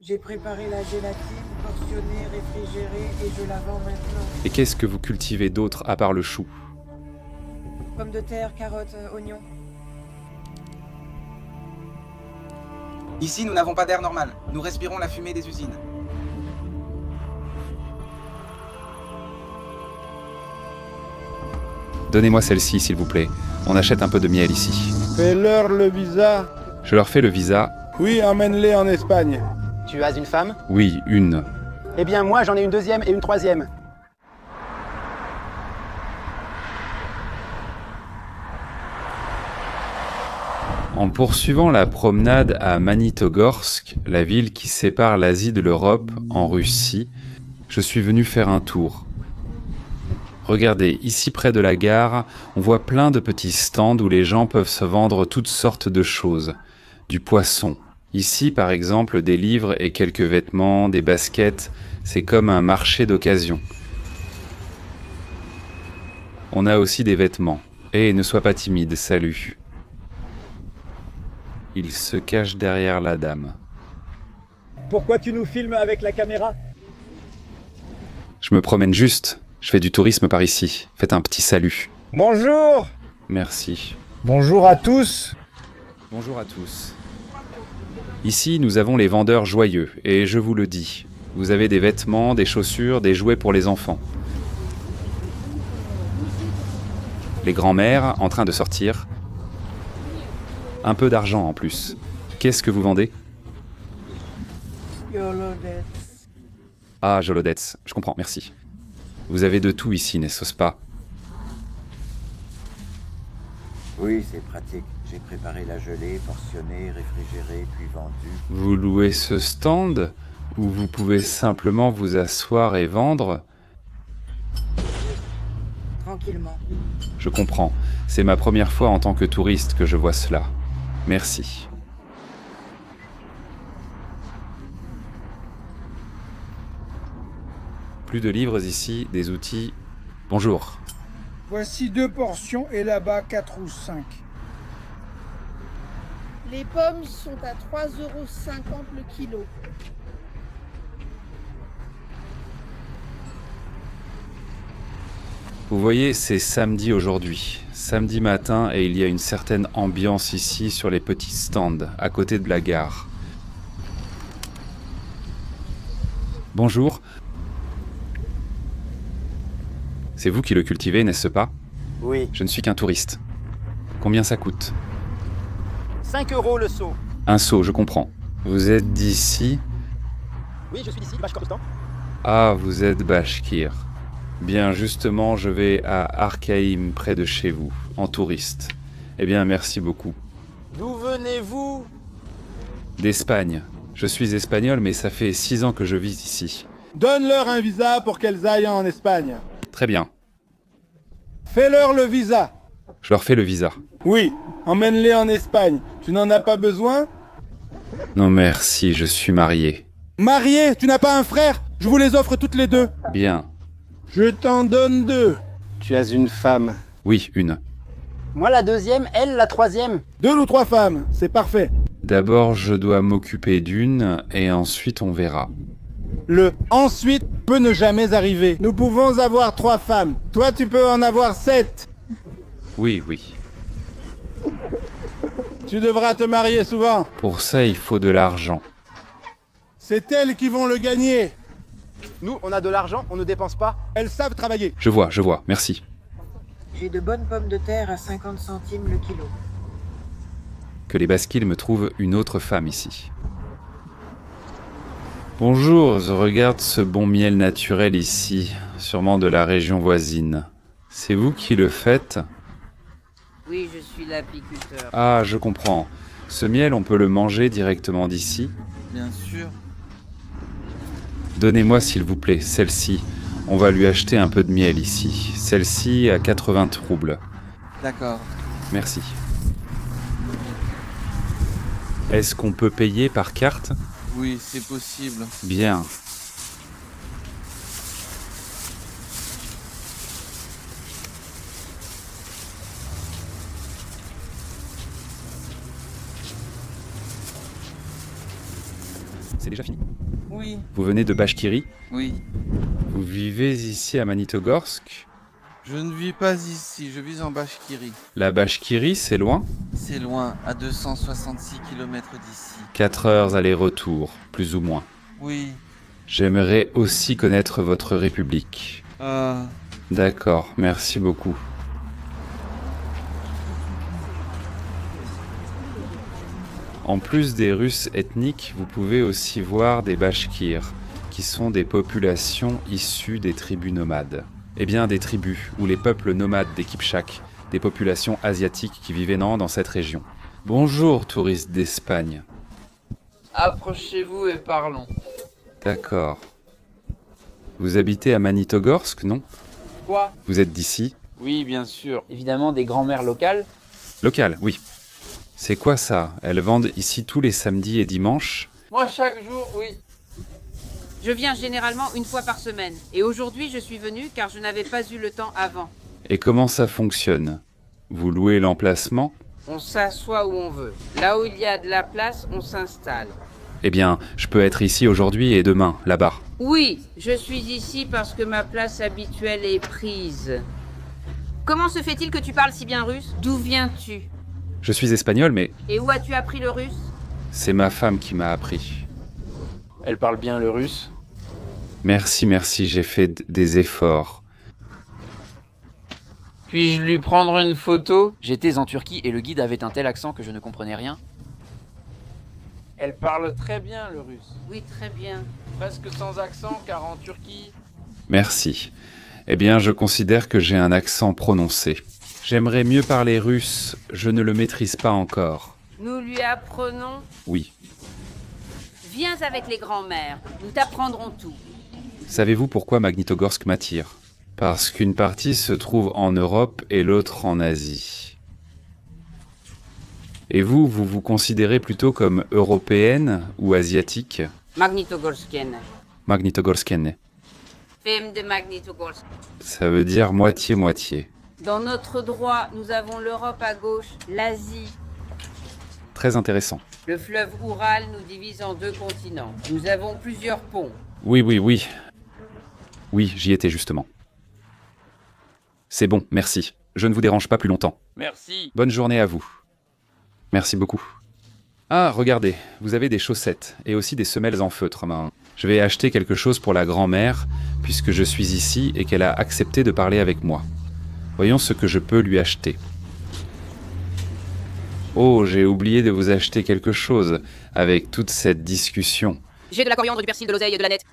J'ai préparé la gélatine, portionnée, réfrigérée et je la vends maintenant. Et qu'est-ce que vous cultivez d'autre à part le chou? Pommes de terre, carottes, oignons. Ici, nous n'avons pas d'air normal. Nous respirons la fumée des usines. Donnez-moi celle-ci, s'il vous plaît. On achète un peu de miel ici. Fais-leur le visa. Je leur fais le visa. Oui, emmène-les en Espagne. Tu as une femme? Oui, une. Eh bien, moi, j'en ai une deuxième et une troisième. En poursuivant la promenade à Magnitogorsk, la ville qui sépare l'Asie de l'Europe, en Russie, je suis venu faire un tour. Regardez, ici près de la gare, on voit plein de petits stands où les gens peuvent se vendre toutes sortes de choses. Du poisson. Ici, par exemple, des livres et quelques vêtements, des baskets, c'est comme un marché d'occasion. On a aussi des vêtements. Et ne sois pas timide, salut. Il se cache derrière la dame. Pourquoi tu nous filmes avec la caméra? Je me promène juste. Je fais du tourisme par ici. Faites un petit salut. Bonjour! Merci. Bonjour à tous! Bonjour à tous. Ici, nous avons les vendeurs joyeux, et je vous le dis, vous avez des vêtements, des chaussures, des jouets pour les enfants. Les grands-mères en train de sortir. Un peu d'argent en plus. Qu'est-ce que vous vendez? Yolodets. Ah, Jolodets, je comprends, merci. Vous avez de tout ici, n'est-ce pas? Oui, c'est pratique. J'ai préparé la gelée, portionnée, réfrigérée, puis vendue. Vous louez ce stand, où vous pouvez simplement vous asseoir et vendre? Tranquillement. Je comprends. C'est ma première fois en tant que touriste que je vois cela. Merci. Plus de livres ici, des outils. Bonjour. Voici 2 portions et là-bas 4 ou 5. Les pommes sont à 3,50 € le kilo. Vous voyez, c'est samedi aujourd'hui. Samedi matin et il y a une certaine ambiance ici sur les petits stands, à côté de la gare. Bonjour. C'est vous qui le cultivez, n'est-ce pas? Oui. Je ne suis qu'un touriste. Combien ça coûte? 5 € le seau. Un seau, je comprends. Vous êtes d'ici? Oui, je suis d'ici, Bachkortostan. Ah, vous êtes Bachkir. Bien, justement, je vais à Arkaïm, près de chez vous, en touriste. Eh bien, merci beaucoup. D'où venez-vous? D'Espagne. Je suis espagnol, mais ça fait 6 ans que je vis ici. Donne-leur un visa pour qu'elles aillent en Espagne. Très bien. Fais-leur le visa. Je leur fais le visa. Oui, emmène-les en Espagne. Tu n'en as pas besoin? Non, merci, je suis marié. Marié, tu n'as pas un frère? Je vous les offre toutes les 2. Bien. Je t'en donne 2. Tu as une femme. Oui, une. Moi, la deuxième, elle, la troisième. 2 ou 3 femmes, c'est parfait. D'abord, je dois m'occuper d'une, et ensuite on verra. Le ensuite peut ne jamais arriver. Nous pouvons avoir 3 femmes. Toi, tu peux en avoir 7. Oui, oui. Tu devras te marier souvent. Pour ça, il faut de l'argent. C'est elles qui vont le gagner. Nous, on a de l'argent, on ne dépense pas. Elles savent travailler. Je vois, merci. J'ai de bonnes pommes de terre à 50 centimes le kilo. Que les Basquiles me trouvent une autre femme ici. Bonjour, je regarde ce bon miel naturel ici, sûrement de la région voisine. C'est vous qui le faites? Oui, je suis l'apiculteur. Ah, je comprends. Ce miel, on peut le manger directement d'ici? Bien sûr. Donnez-moi s'il vous plaît, celle-ci. On va lui acheter un peu de miel ici. Celle-ci à 80 roubles. D'accord. Merci. Est-ce qu'on peut payer par carte? Oui, c'est possible. Bien. C'est déjà fini. Oui, Vous venez de Bachkirie? Oui. Vous vivez ici à Magnitogorsk? Je ne vis pas ici, je vis en Bachkirie. La Bachkirie, c'est loin? C'est loin, à 266 km d'ici. 4 heures aller-retour, plus ou moins. Oui. J'aimerais aussi connaître votre république. Ah. D'accord, merci beaucoup. En plus des Russes ethniques, vous pouvez aussi voir des Bachkirs, qui sont des populations issues des tribus nomades. Eh bien, des tribus, ou les peuples nomades des Kipchaks, des populations asiatiques qui vivaient dans cette région. Bonjour, touristes d'Espagne. Approchez-vous et parlons. D'accord. Vous habitez à Magnitogorsk, non? Quoi? Vous êtes d'ici? Oui, bien sûr. Évidemment, des grands-mères locales. Local, oui. C'est quoi ça? Elles vendent ici tous les samedis et dimanches? Moi, chaque jour, oui. Je viens généralement une fois par semaine. Et aujourd'hui, je suis venue car je n'avais pas eu le temps avant. Et comment ça fonctionne? Vous louez l'emplacement? On s'assoit où on veut. Là où il y a de la place, on s'installe. Eh bien, je peux être ici aujourd'hui et demain, là-bas. Oui, je suis ici parce que ma place habituelle est prise. Comment se fait-il que tu parles si bien russe? D'où viens-tu? Je suis espagnol, mais Et où as-tu appris le russe? c'est ma femme qui m'a appris. Elle parle bien le russe? Merci, j'ai fait des efforts. Puis-je lui prendre une photo? J'étais en Turquie et le guide avait un tel accent que je ne comprenais rien. Elle parle très bien le russe. Oui, très bien. Presque sans accent car en Turquie... Merci. Eh bien, je considère que j'ai un accent prononcé. J'aimerais mieux parler russe, je ne le maîtrise pas encore. Nous lui apprenons. Oui. Viens avec les grands-mères, nous t'apprendrons tout. Savez-vous pourquoi Magnitogorsk m'attire? Parce qu'une partie se trouve en Europe et l'autre en Asie. Et vous vous considérez plutôt comme européenne ou asiatique? Magnitogorskienne. Magnitogorskienne. Femme de Magnitogorsk. Ça veut dire moitié-moitié. Dans notre droit, nous avons l'Europe à gauche, l'Asie. Très intéressant. Le fleuve Oural nous divise en 2 continents. Nous avons plusieurs ponts. Oui. Oui, j'y étais justement. C'est bon, merci. Je ne vous dérange pas plus longtemps. Merci. Bonne journée à vous. Merci beaucoup. Ah, regardez, vous avez des chaussettes et aussi des semelles en feutre. Je vais acheter quelque chose pour la grand-mère, puisque je suis ici et qu'elle a accepté de parler avec moi. Voyons ce que je peux lui acheter. Oh, j'ai oublié de vous acheter quelque chose avec toute cette discussion. J'ai de la coriandre, du persil, de l'oseille et de la nette.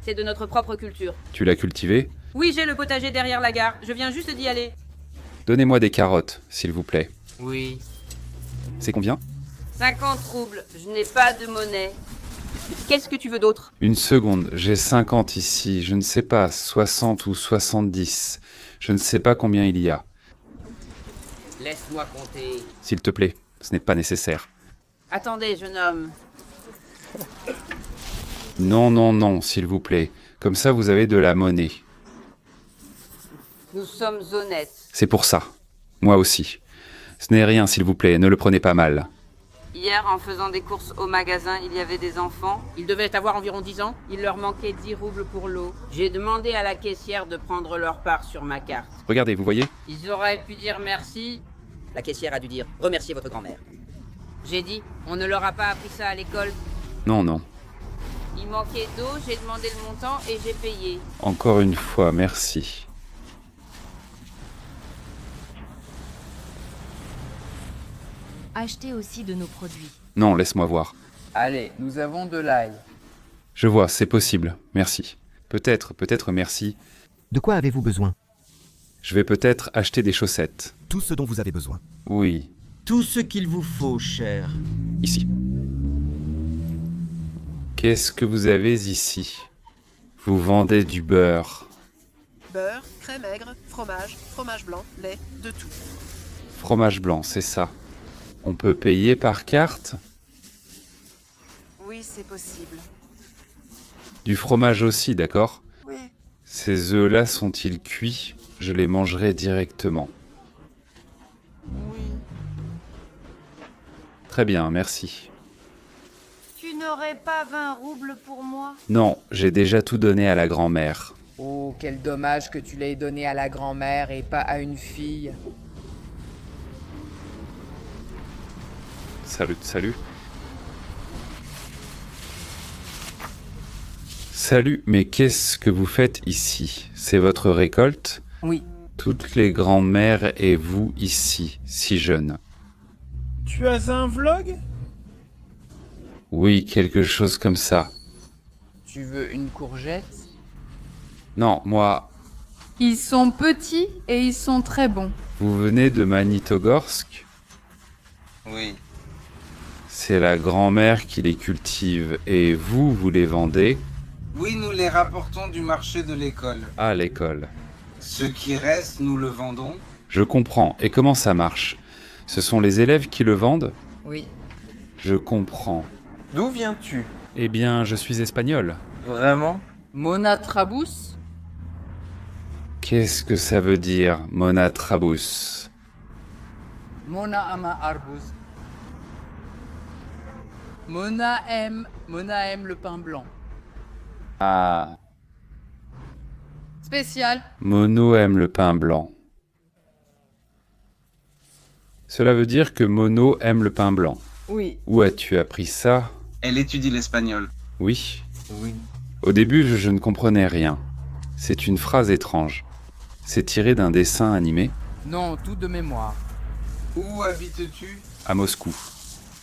C'est de notre propre culture. Tu l'as cultivé? Oui, j'ai le potager derrière la gare. Je viens juste d'y aller. Donnez-moi des carottes, s'il vous plaît. Oui. C'est combien? 50 roubles. Je n'ai pas de monnaie. Qu'est-ce que tu veux d'autre? Une seconde, j'ai 50 ici, je ne sais pas, 60 ou 70. Je ne sais pas combien il y a. Laisse-moi compter. S'il te plaît, ce n'est pas nécessaire. Attendez, jeune homme. Non, s'il vous plaît. Comme ça, vous avez de la monnaie. Nous sommes honnêtes. C'est pour ça. Moi aussi. Ce n'est rien, s'il vous plaît, ne le prenez pas mal. Hier, en faisant des courses au magasin, il y avait des enfants. Ils devaient avoir environ 10 ans. Il leur manquait 10 roubles pour l'eau. J'ai demandé à la caissière de prendre leur part sur ma carte. Regardez, vous voyez? Ils auraient pu dire merci. La caissière a dû dire « Remerciez votre grand-mère ». J'ai dit, on ne leur a pas appris ça à l'école. Non. Il manquait d'eau, j'ai demandé le montant et j'ai payé. Encore une fois, merci. Achetez aussi de nos produits. Non, laisse-moi voir. Allez, nous avons de l'ail. Je vois, c'est possible, merci. Peut-être merci. De quoi avez-vous besoin? Je vais peut-être acheter des chaussettes. Tout ce dont vous avez besoin. Oui. Tout ce qu'il vous faut, cher. Ici. Qu'est-ce que vous avez ici? Vous vendez du beurre. Beurre, crème aigre, fromage, fromage blanc, lait, de tout. Fromage blanc, c'est ça. On peut payer par carte? Oui, c'est possible. Du fromage aussi, d'accord? Oui. Ces œufs-là sont-ils cuits? Je les mangerai directement. Oui. Très bien, merci. n'aurais pas 20 roubles pour moi? Non, j'ai déjà tout donné à la grand-mère. Oh, quel dommage que tu l'aies donné à la grand-mère et pas à une fille. Salut, salut. Salut, mais qu'est-ce que vous faites ici? C'est votre récolte? Oui. Toutes les grand-mères et vous ici, si jeunes. Tu as un vlog? Oui, quelque chose comme ça. Tu veux une courgette? Non, moi... Ils sont petits et ils sont très bons. Vous venez de Magnitogorsk? Oui. C'est la grand-mère qui les cultive, et vous, vous les vendez? Oui, nous les rapportons du marché de l'école. À l'école. Ce qui reste, nous le vendons. Je comprends. Et comment ça marche? Ce sont les élèves qui le vendent? Oui. Je comprends. D'où viens-tu? Eh bien, je suis espagnol. Vraiment? Mona Trabous? Qu'est-ce que ça veut dire, Mona Trabous? Mona ama arbuz. Mona aime le pain blanc. Ah... Spécial. Mono aime le pain blanc. Cela veut dire que Mono aime le pain blanc. Oui. Où as-tu appris ça? Elle étudie l'espagnol. Oui. Oui. Au début, je ne comprenais rien. C'est une phrase étrange. C'est tiré d'un dessin animé? Non, tout de mémoire. Où habites-tu? À Moscou.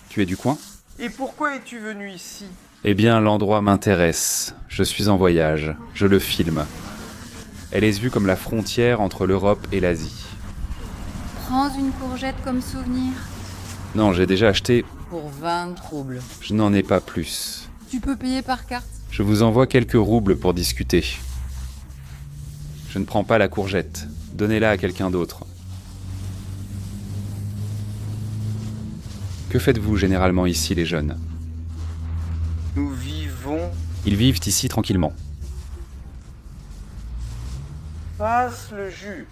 Tu es du coin? Et pourquoi es-tu venu ici? Eh bien, l'endroit m'intéresse. Je suis en voyage. Je le filme. Elle est vue comme la frontière entre l'Europe et l'Asie. Prends une courgette comme souvenir. Non, j'ai déjà acheté. Pour 20 roubles. Je n'en ai pas plus. Tu peux payer par carte. Je vous envoie quelques roubles pour discuter. Je ne prends pas la courgette. Donnez-la à quelqu'un d'autre. Que faites-vous généralement ici, les jeunes? Nous vivons... Ils vivent ici tranquillement. Passe le jus.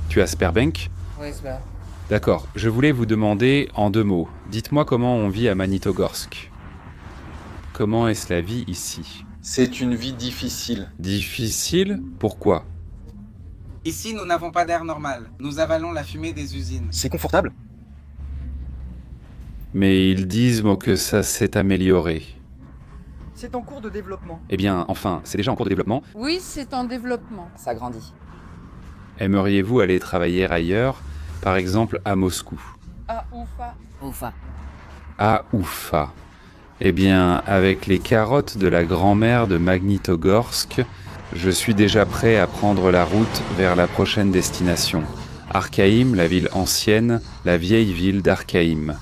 Tu as Sperbank? Oui, c'est ça. D'accord. Je voulais vous demander en 2 mots. Dites-moi comment on vit à Magnitogorsk. Comment est-ce la vie ici? C'est une vie difficile. Difficile? Pourquoi? Ici, nous n'avons pas d'air normal. Nous avalons la fumée des usines. C'est confortable? Mais ils disent que ça s'est amélioré. C'est en cours de développement. Eh bien, enfin, c'est déjà en cours de développement. Oui, c'est en développement. Ça grandit. Aimeriez-vous aller travailler ailleurs, par exemple à Moscou? Ah, Oufa. Oufa. À Oufa. Eh bien, avec les carottes de la grand-mère de Magnitogorsk, je suis déjà prêt à prendre la route vers la prochaine destination. Arkhaïm, la ville ancienne, la vieille ville d'Arkhaïm.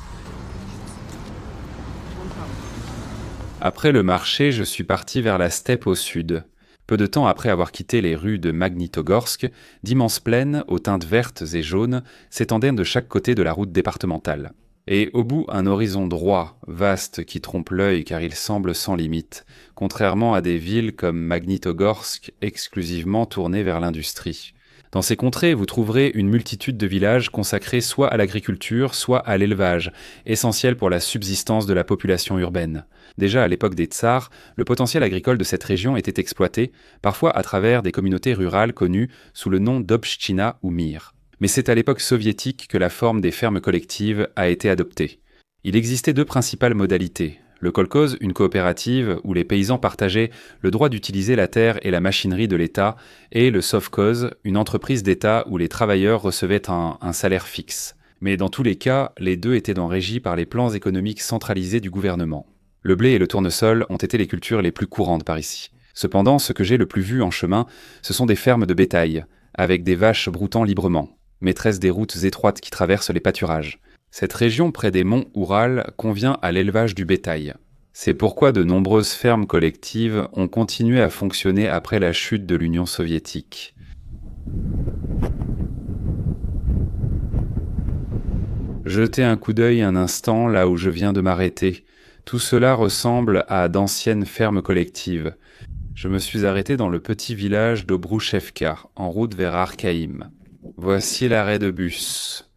Après le marché, je suis parti vers la steppe au sud. Peu de temps après avoir quitté les rues de Magnitogorsk, d'immenses plaines, aux teintes vertes et jaunes, s'étendaient de chaque côté de la route départementale. Et au bout, un horizon droit, vaste, qui trompe l'œil car il semble sans limite, contrairement à des villes comme Magnitogorsk, exclusivement tournées vers l'industrie. Dans ces contrées, vous trouverez une multitude de villages consacrés soit à l'agriculture, soit à l'élevage, essentiels pour la subsistance de la population urbaine. Déjà à l'époque des tsars, le potentiel agricole de cette région était exploité, parfois à travers des communautés rurales connues sous le nom d'obchtchina ou mir. Mais c'est à l'époque soviétique que la forme des fermes collectives a été adoptée. Il existait 2 principales modalités. Le kolkhoz, une coopérative où les paysans partageaient le droit d'utiliser la terre et la machinerie de l'État, et le sovkhoz, une entreprise d'État où les travailleurs recevaient un salaire fixe. Mais dans tous les cas, les 2 étaient régis par les plans économiques centralisés du gouvernement. Le blé et le tournesol ont été les cultures les plus courantes par ici. Cependant, ce que j'ai le plus vu en chemin, ce sont des fermes de bétail, avec des vaches broutant librement, maîtresses des routes étroites qui traversent les pâturages. Cette région près des monts Oural convient à l'élevage du bétail. C'est pourquoi de nombreuses fermes collectives ont continué à fonctionner après la chute de l'Union soviétique. Jetez un coup d'œil un instant là où je viens de m'arrêter. Tout cela ressemble à d'anciennes fermes collectives. Je me suis arrêté dans le petit village d'Obrouchevka, en route vers Arkhaïm. Voici l'arrêt de bus.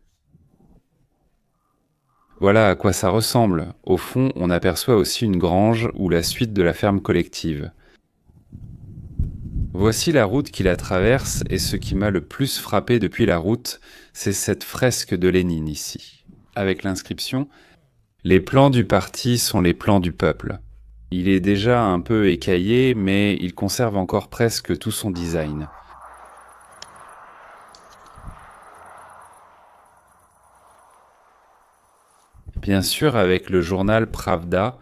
Voilà à quoi ça ressemble. Au fond, on aperçoit aussi une grange ou la suite de la ferme collective. Voici la route qui la traverse, et ce qui m'a le plus frappé depuis la route, c'est cette fresque de Lénine ici, avec l'inscription « Les plans du parti sont les plans du peuple ». Il est déjà un peu écaillé, mais il conserve encore presque tout son design. Bien sûr, avec le journal Pravda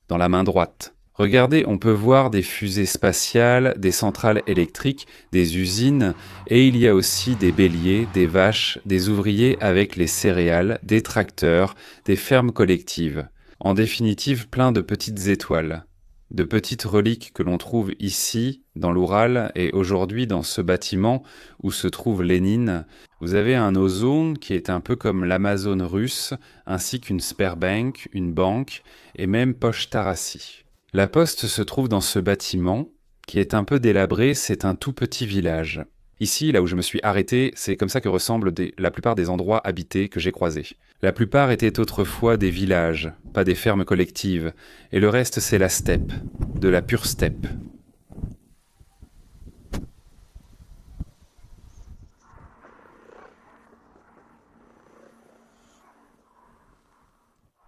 dans la main droite. Regardez, on peut voir des fusées spatiales, des centrales électriques, des usines, et il y a aussi des béliers, des vaches, des ouvriers avec les céréales, des tracteurs, des fermes collectives. En définitive, plein de petites étoiles, de petites reliques que l'on trouve ici, dans l'Oural, et aujourd'hui dans ce bâtiment où se trouve Lénine. Vous avez un ozone qui est un peu comme l'Amazone russe, ainsi qu'une Sberbank, une banque, et même Pochta Rassi. La poste se trouve dans ce bâtiment, qui est un peu délabré, c'est un tout petit village. Ici, là où je me suis arrêté, c'est comme ça que ressemblent la plupart des endroits habités que j'ai croisés. La plupart étaient autrefois des villages, pas des fermes collectives, et le reste c'est la steppe, de la pure steppe.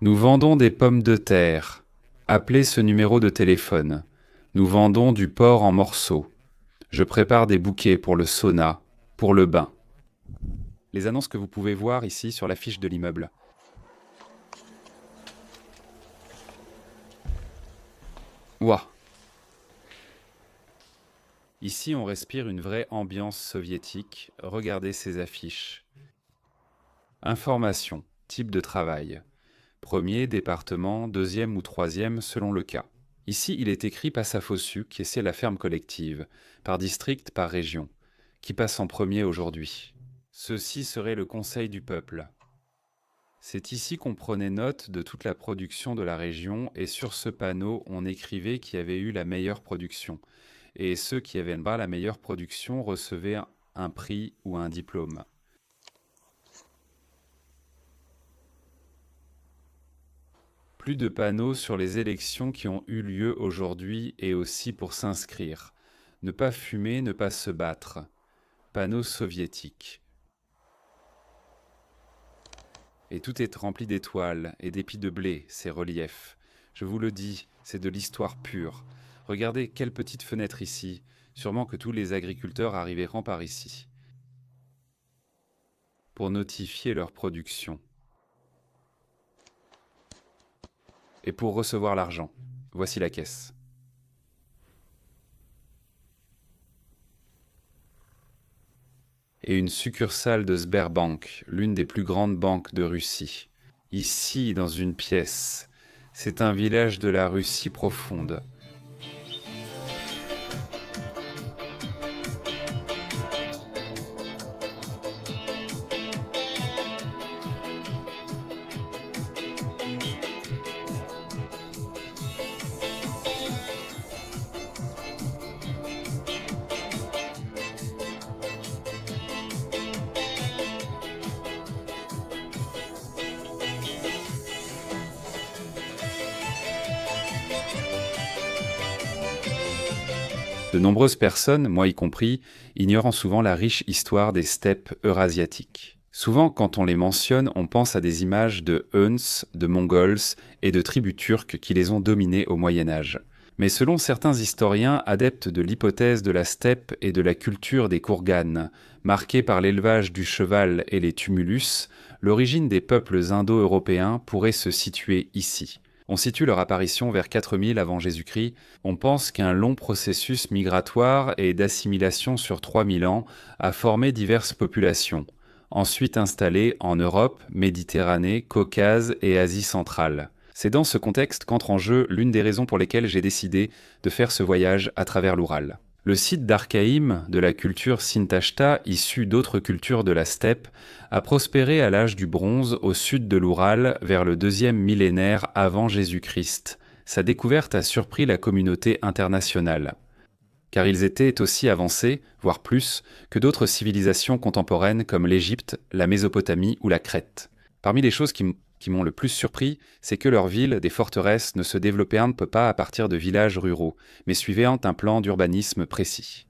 Nous vendons des pommes de terre. Appelez ce numéro de téléphone. Nous vendons du porc en morceaux. Je prépare des bouquets pour le sauna, pour le bain. Les annonces que vous pouvez voir ici sur l'affiche de l'immeuble. Ouah. Ici, on respire une vraie ambiance soviétique. Regardez ces affiches. Information, type de travail. Premier, département, deuxième ou troisième selon le cas. Ici, il est écrit Passafosuk, et c'est la ferme collective, par district, par région, qui passe en premier aujourd'hui. Ceci serait le conseil du peuple. C'est ici qu'on prenait note de toute la production de la région, et sur ce panneau, on écrivait qui avait eu la meilleure production. Et ceux qui avaient pas la meilleure production recevaient un prix ou un diplôme. Plus de panneaux sur les élections qui ont eu lieu aujourd'hui et aussi pour s'inscrire. Ne pas fumer, ne pas se battre. Panneaux soviétiques. Et tout est rempli d'étoiles et d'épis de blé, ces reliefs. Je vous le dis, c'est de l'histoire pure. Regardez quelle petite fenêtre ici. Sûrement que tous les agriculteurs arriveront par ici. Pour notifier leur production. Et pour recevoir l'argent. Voici la caisse. Et une succursale de Sberbank, l'une des plus grandes banques de Russie. Ici, dans une pièce. C'est un village de la Russie profonde. De nombreuses personnes, moi y compris, ignorent souvent la riche histoire des steppes eurasiatiques. Souvent, quand on les mentionne, on pense à des images de Huns, de Mongols et de tribus turques qui les ont dominées au Moyen-Âge. Mais selon certains historiens adeptes de l'hypothèse de la steppe et de la culture des Kourganes, marquée par l'élevage du cheval et les tumulus, l'origine des peuples indo-européens pourrait se situer ici. On situe leur apparition vers 4000 avant Jésus-Christ. On pense qu'un long processus migratoire et d'assimilation sur 3000 ans a formé diverses populations, ensuite installées en Europe, Méditerranée, Caucase et Asie centrale. C'est dans ce contexte qu'entre en jeu l'une des raisons pour lesquelles j'ai décidé de faire ce voyage à travers l'Oural. Le site d'Archaïm, de la culture Sintashta, issue d'autres cultures de la steppe, a prospéré à l'âge du bronze au sud de l'Oural vers le 2e millénaire avant Jésus-Christ. Sa découverte a surpris la communauté internationale, car ils étaient aussi avancés, voire plus, que d'autres civilisations contemporaines comme l'Égypte, la Mésopotamie ou la Crète. Parmi les choses qui m'ont le plus surpris, c'est que leurs villes, des forteresses, ne se développaient un peu pas à partir de villages ruraux, mais suivaient un plan d'urbanisme précis.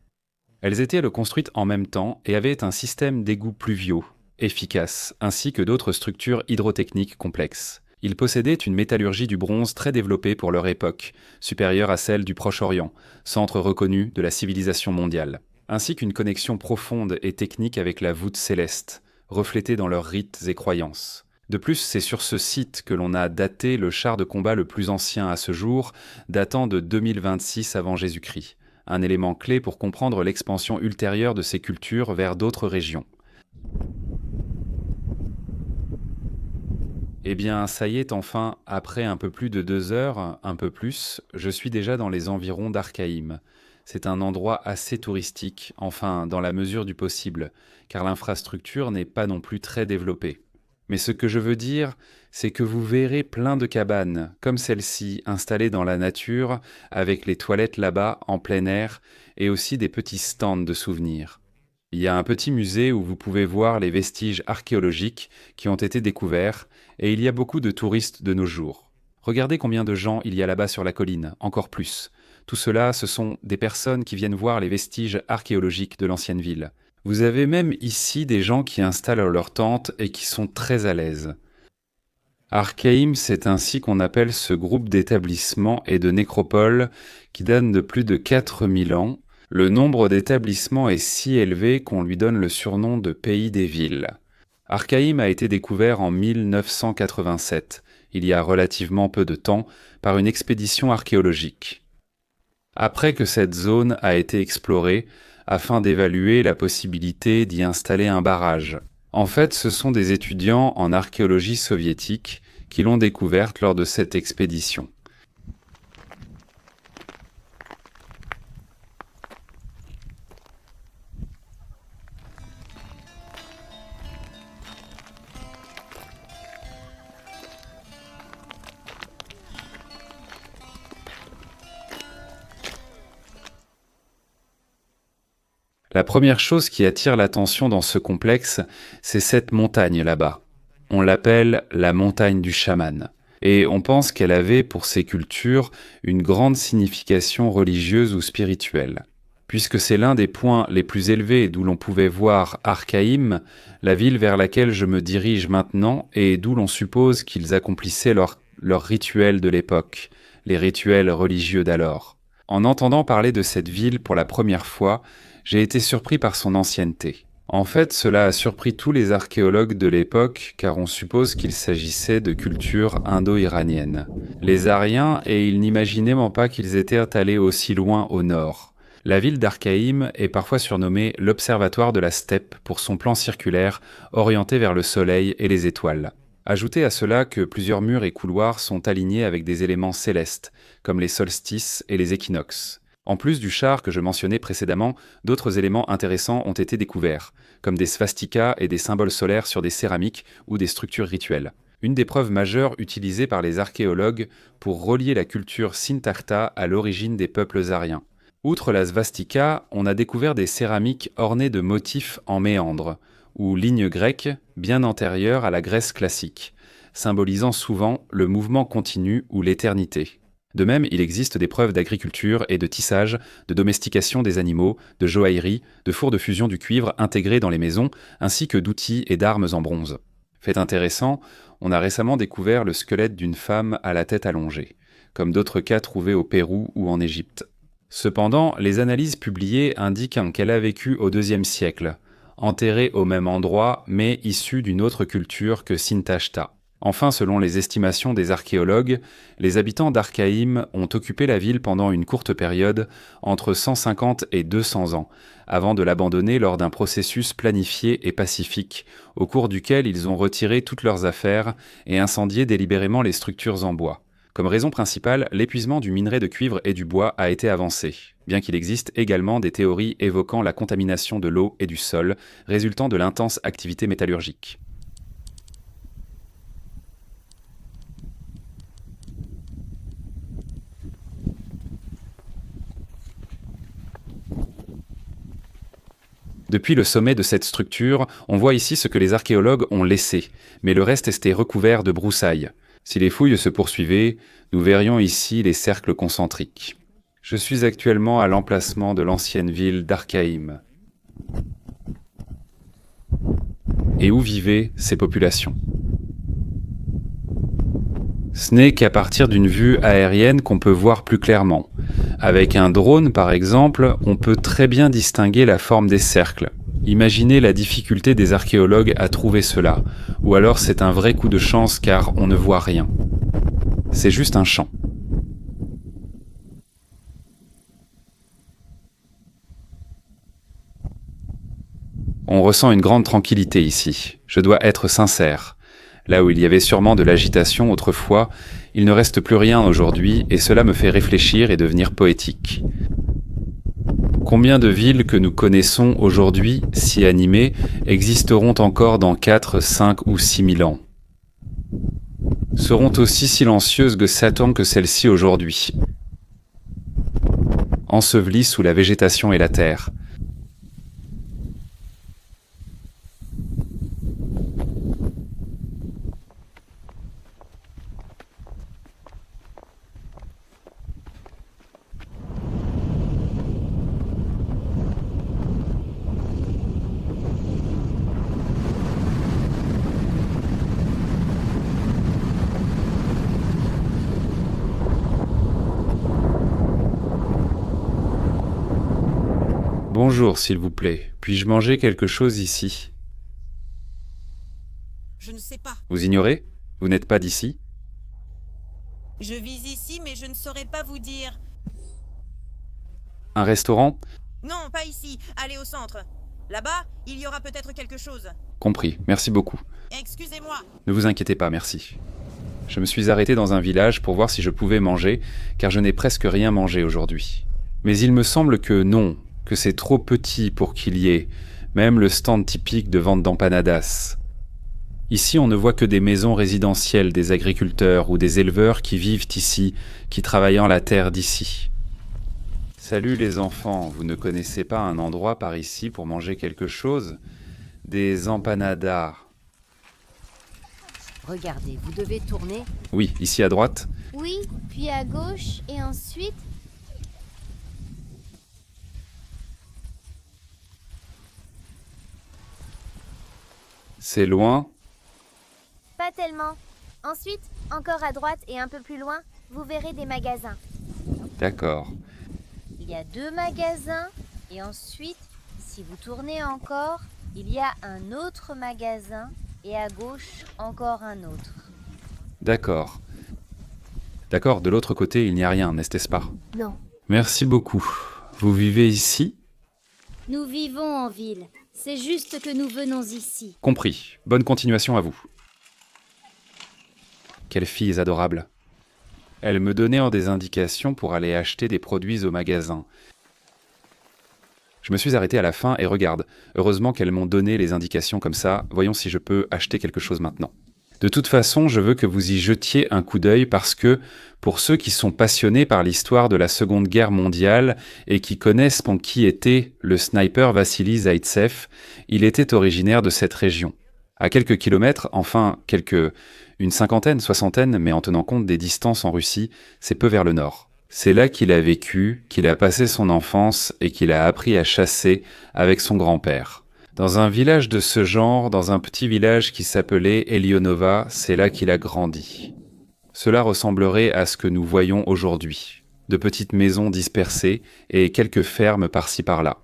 Elles étaient construites en même temps et avaient un système d'égouts pluviaux, efficace, ainsi que d'autres structures hydrotechniques complexes. Ils possédaient une métallurgie du bronze très développée pour leur époque, supérieure à celle du Proche-Orient, centre reconnu de la civilisation mondiale, ainsi qu'une connexion profonde et technique avec la voûte céleste, reflétée dans leurs rites et croyances. De plus, c'est sur ce site que l'on a daté le char de combat le plus ancien à ce jour, datant de 2026 avant Jésus-Christ, un élément clé pour comprendre l'expansion ultérieure de ces cultures vers d'autres régions. Eh bien, ça y est, enfin, après un peu plus de 2 heures, un peu plus, je suis déjà dans les environs d'Archaïm. C'est un endroit assez touristique, enfin, dans la mesure du possible, car l'infrastructure n'est pas non plus très développée. Mais ce que je veux dire, c'est que vous verrez plein de cabanes, comme celle-ci, installées dans la nature, avec les toilettes là-bas, en plein air, et aussi des petits stands de souvenirs. Il y a un petit musée où vous pouvez voir les vestiges archéologiques qui ont été découverts, et il y a beaucoup de touristes de nos jours. Regardez combien de gens il y a là-bas sur la colline, encore plus. Tout cela, ce sont des personnes qui viennent voir les vestiges archéologiques de l'ancienne ville. Vous avez même ici des gens qui installent leurs tentes et qui sont très à l'aise. Archaïm, c'est ainsi qu'on appelle ce groupe d'établissements et de nécropoles qui date de plus de 4000 ans. Le nombre d'établissements est si élevé qu'on lui donne le surnom de pays des villes. Archaïm a été découvert en 1987, il y a relativement peu de temps, par une expédition archéologique. Après que cette zone a été explorée, afin d'évaluer la possibilité d'y installer un barrage. En fait, ce sont des étudiants en archéologie soviétique qui l'ont découverte lors de cette expédition. La première chose qui attire l'attention dans ce complexe, c'est cette montagne là-bas. On l'appelle la montagne du chaman. Et on pense qu'elle avait pour ces cultures une grande signification religieuse ou spirituelle. Puisque c'est l'un des points les plus élevés d'où l'on pouvait voir Archaïm, la ville vers laquelle je me dirige maintenant et d'où l'on suppose qu'ils accomplissaient leurs rituels de l'époque, les rituels religieux d'alors. En entendant parler de cette ville pour la première fois, j'ai été surpris par son ancienneté. En fait, cela a surpris tous les archéologues de l'époque, car on suppose qu'il s'agissait de cultures indo-iraniennes. Les Aryens, et ils n'imaginaient même pas qu'ils étaient allés aussi loin au nord. La ville d'Archaïm est parfois surnommée l'Observatoire de la Steppe pour son plan circulaire orienté vers le soleil et les étoiles. Ajoutez à cela que plusieurs murs et couloirs sont alignés avec des éléments célestes, comme les solstices et les équinoxes. En plus du char que je mentionnais précédemment, d'autres éléments intéressants ont été découverts, comme des svastikas et des symboles solaires sur des céramiques ou des structures rituelles. Une des preuves majeures utilisées par les archéologues pour relier la culture Sintarta à l'origine des peuples aryens. Outre la svastika, on a découvert des céramiques ornées de motifs en méandres, ou lignes grecques bien antérieures à la Grèce classique, symbolisant souvent le mouvement continu ou l'éternité. De même, il existe des preuves d'agriculture et de tissage, de domestication des animaux, de joaillerie, de fours de fusion du cuivre intégrés dans les maisons, ainsi que d'outils et d'armes en bronze. Fait intéressant, on a récemment découvert le squelette d'une femme à la tête allongée, comme d'autres cas trouvés au Pérou ou en Égypte. Cependant, les analyses publiées indiquent qu'elle a vécu au IIe siècle, enterrée au même endroit, mais issue d'une autre culture que Sintashta. Enfin, selon les estimations des archéologues, les habitants d'Archaïm ont occupé la ville pendant une courte période, entre 150 et 200 ans, avant de l'abandonner lors d'un processus planifié et pacifique, au cours duquel ils ont retiré toutes leurs affaires et incendié délibérément les structures en bois. Comme raison principale, l'épuisement du minerai de cuivre et du bois a été avancé, bien qu'il existe également des théories évoquant la contamination de l'eau et du sol, résultant de l'intense activité métallurgique. Depuis le sommet de cette structure, on voit ici ce que les archéologues ont laissé, mais le reste était recouvert de broussailles. Si les fouilles se poursuivaient, nous verrions ici les cercles concentriques. Je suis actuellement à l'emplacement de l'ancienne ville d'Archaïm. Et où vivaient ces populations? Ce n'est qu'à partir d'une vue aérienne qu'on peut voir plus clairement. Avec un drone, par exemple, on peut très bien distinguer la forme des cercles. Imaginez la difficulté des archéologues à trouver cela, ou alors c'est un vrai coup de chance car on ne voit rien. C'est juste un champ. On ressent une grande tranquillité ici. Je dois être sincère. Là où il y avait sûrement de l'agitation autrefois, il ne reste plus rien aujourd'hui et cela me fait réfléchir et devenir poétique. Combien de villes que nous connaissons aujourd'hui, si animées, existeront encore dans 4, 5 ou 6 000 ans? Seront aussi silencieuses que Satan que celles-ci aujourd'hui, ensevelies sous la végétation et la terre. Bonjour, s'il vous plaît. Puis-je manger quelque chose ici? Je ne sais pas. Vous ignorez? Vous n'êtes pas d'ici? Je vis ici, mais je ne saurais pas vous dire. Un restaurant? Non, pas ici. Allez au centre. Là-bas, il y aura peut-être quelque chose. Compris, merci beaucoup. Excusez-moi. Ne vous inquiétez pas, merci. Je me suis arrêté dans un village pour voir si je pouvais manger, car je n'ai presque rien mangé aujourd'hui. Mais il me semble que non, que c'est trop petit pour qu'il y ait, même le stand typique de vente d'empanadas. Ici, on ne voit que des maisons résidentielles des agriculteurs ou des éleveurs qui vivent ici, qui travaillent la terre d'ici. Salut les enfants, vous ne connaissez pas un endroit par ici pour manger quelque chose? Des empanadas. Regardez, vous devez tourner. Oui, ici à droite. Oui, puis à gauche, et ensuite... C'est loin? Pas tellement. Ensuite, encore à droite et un peu plus loin, vous verrez des magasins. D'accord. Il y a 2 magasins, et ensuite, si vous tournez encore, il y a un autre magasin, et à gauche, encore un autre. D'accord. D'accord, de l'autre côté, il n'y a rien, n'est-ce pas? Non. Merci beaucoup. Vous vivez ici? Nous vivons en ville. C'est juste que nous venons ici. Compris. Bonne continuation à vous. Quelle fille adorable. Elle me donnait des indications pour aller acheter des produits au magasin. Je me suis arrêté à la fin et regarde. Heureusement qu'elles m'ont donné les indications comme ça. Voyons si je peux acheter quelque chose maintenant. De toute façon, je veux que vous y jetiez un coup d'œil parce que, pour ceux qui sont passionnés par l'histoire de la Seconde Guerre mondiale et qui connaissent qui était le sniper Vassili Zaïtsev, il était originaire de cette région. À quelques kilomètres, enfin, une cinquantaine, soixantaine, mais en tenant compte des distances en Russie, c'est peu vers le nord. C'est là qu'il a vécu, qu'il a passé son enfance et qu'il a appris à chasser avec son grand-père. Dans un village de ce genre, dans un petit village qui s'appelait Elionova, c'est là qu'il a grandi. Cela ressemblerait à ce que nous voyons aujourd'hui, de petites maisons dispersées et quelques fermes par-ci par-là.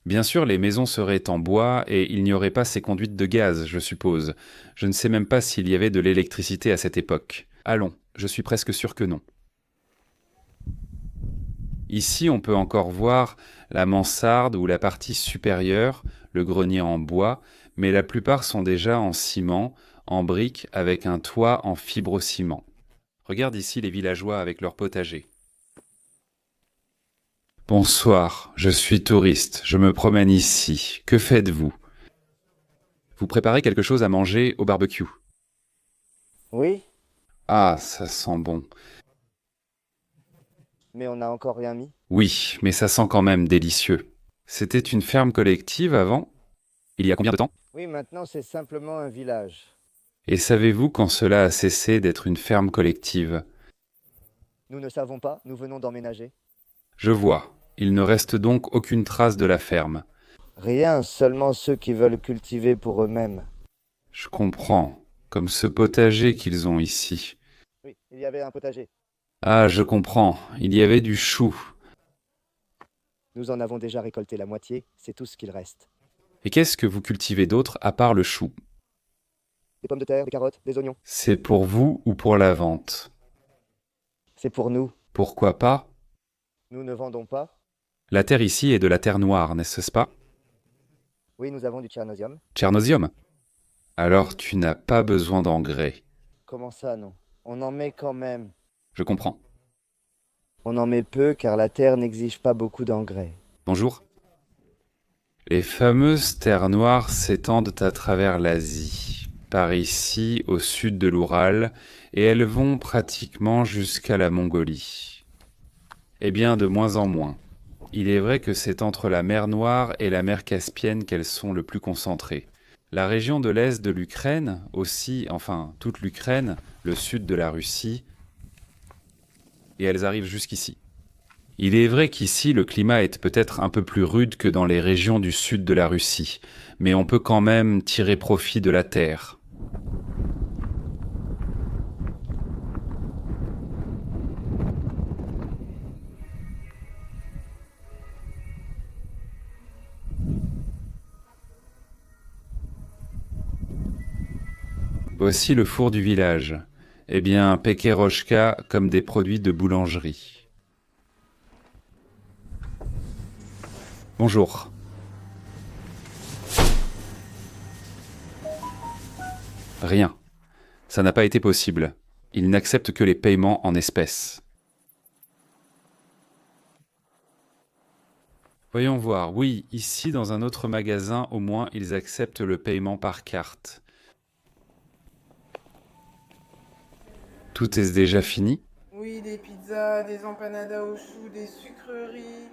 Bien sûr, les maisons seraient en bois et il n'y aurait pas ces conduites de gaz, je suppose. Je ne sais même pas s'il y avait de l'électricité à cette époque. Allons, je suis presque sûr que non. Ici, on peut encore voir la mansarde ou la partie supérieure, le grenier en bois, mais la plupart sont déjà en ciment, en briques, avec un toit en fibrociment. Regarde ici les villageois avec leur potager. Bonsoir, je suis touriste, je me promène ici. Que faites-vous? Vous préparez quelque chose à manger au barbecue? Oui, Ah, ça sent bon. mais on n'a encore rien mis. Oui, mais ça sent quand même délicieux. C'était une ferme collective avant? Il y a combien de temps? Oui, maintenant c'est simplement un village. Et savez-vous quand cela a cessé d'être une ferme collective? Nous ne savons pas, nous venons d'emménager. Je vois. Il ne reste donc aucune trace de la ferme. Rien, seulement ceux qui veulent cultiver pour eux-mêmes. Je comprends. Comme ce potager qu'ils ont ici. Oui, il y avait un potager. Ah, je comprends. Il y avait du chou. Nous en avons déjà récolté la moitié, c'est tout ce qu'il reste. Et qu'est-ce que vous cultivez d'autre à part le chou? Des pommes de terre, des carottes, des oignons. C'est pour vous ou pour la vente? C'est pour nous. Pourquoi pas? Nous ne vendons pas. La terre ici est de la terre noire, n'est-ce pas? Oui, nous avons du tchernosium. Tchernosium? Alors tu n'as pas besoin d'engrais. Comment ça, non? On en met quand même. Je comprends. On en met peu car la terre n'exige pas beaucoup d'engrais. Bonjour. Les fameuses terres noires s'étendent à travers l'Asie, par ici au sud de l'Oural, et elles vont pratiquement jusqu'à la Mongolie. Eh bien, de moins en moins. Il est vrai que c'est entre la mer Noire et la mer Caspienne qu'elles sont le plus concentrées. La région de l'est de l'Ukraine, aussi, enfin toute l'Ukraine, le sud de la Russie, et elles arrivent jusqu'ici. Il est vrai qu'ici le climat est peut-être un peu plus rude que dans les régions du sud de la Russie, mais on peut quand même tirer profit de la terre. Voici le four du village. Eh bien, pekeroshka comme des produits de boulangerie. Bonjour. Rien. Ça n'a pas été possible. Ils n'acceptent que les paiements en espèces. Voyons voir. Oui, ici, dans un autre magasin, au moins, ils acceptent le paiement par carte. Tout est déjà fini? Oui, des pizzas, des empanadas au chou, des sucreries.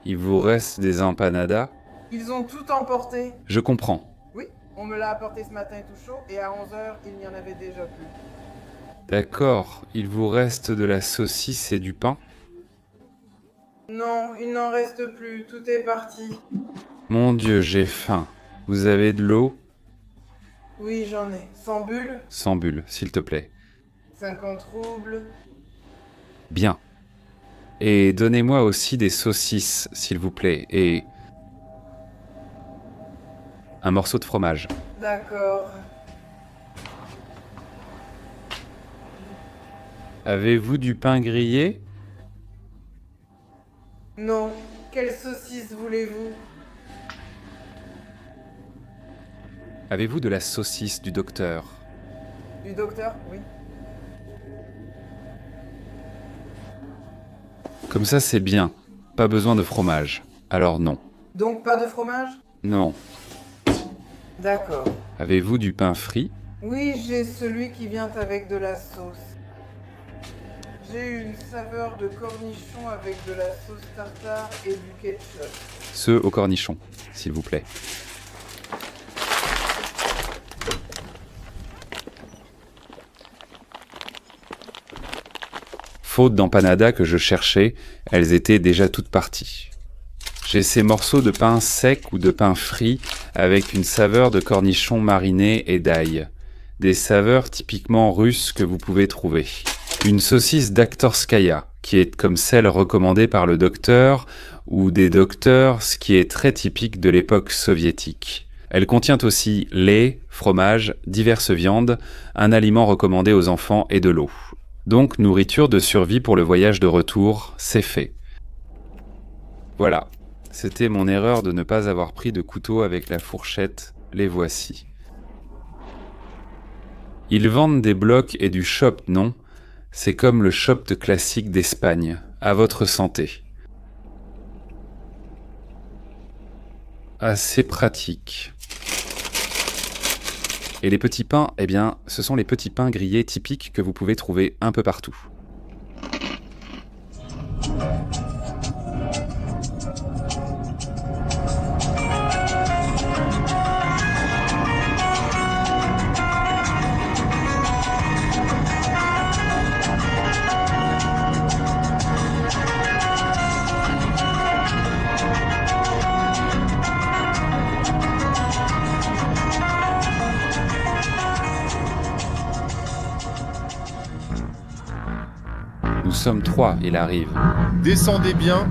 Il vous reste des empanadas? Ils ont tout emporté. Je comprends. Oui, on me l'a apporté ce matin tout chaud et à 11h, il n'y en avait déjà plus. D'accord. Il vous reste de la saucisse et du pain? Non, il n'en reste plus, tout est parti. Mon Dieu, j'ai faim. Vous avez de l'eau? Oui, j'en ai. 100 bulles? 100 bulles, s'il te plaît. 50 roubles. Bien. Et donnez-moi aussi des saucisses, s'il vous plaît, et un morceau de fromage. D'accord. Avez-vous du pain grillé? Non. Quelle saucisse voulez-vous? Avez-vous de la saucisse du docteur? Du docteur? Oui. Comme ça, c'est bien. Pas besoin de fromage. Alors non. Donc pas de fromage? Non. D'accord. Avez-vous du pain frit? Oui, j'ai celui qui vient avec de la sauce. J'ai une saveur de cornichon avec de la sauce tartare et du ketchup. Ceux au cornichon, s'il vous plaît. Faute d'empanada que je cherchais, elles étaient déjà toutes parties. J'ai ces morceaux de pain sec ou de pain frit avec une saveur de cornichon mariné et d'ail. Des saveurs typiquement russes que vous pouvez trouver. Une saucisse d'Aktorskaya, qui est comme celle recommandée par le docteur ou des docteurs, ce qui est très typique de l'époque soviétique. Elle contient aussi lait, fromage, diverses viandes, un aliment recommandé aux enfants et de l'eau. Donc nourriture de survie pour le voyage de retour, c'est fait. Voilà, c'était mon erreur de ne pas avoir pris de couteau avec la fourchette, les voici. Ils vendent des blocs et du shop, non? C'est comme le shop classique d'Espagne, à votre santé. Assez pratique. Et les petits pains, eh bien, ce sont les petits pains grillés typiques que vous pouvez trouver un peu partout. Nous sommes 3, il arrive. Descendez bien.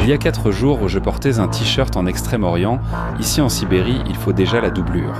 Il y a 4 jours, je portais un t-shirt en Extrême-Orient. Ici en Sibérie, il faut déjà la doublure.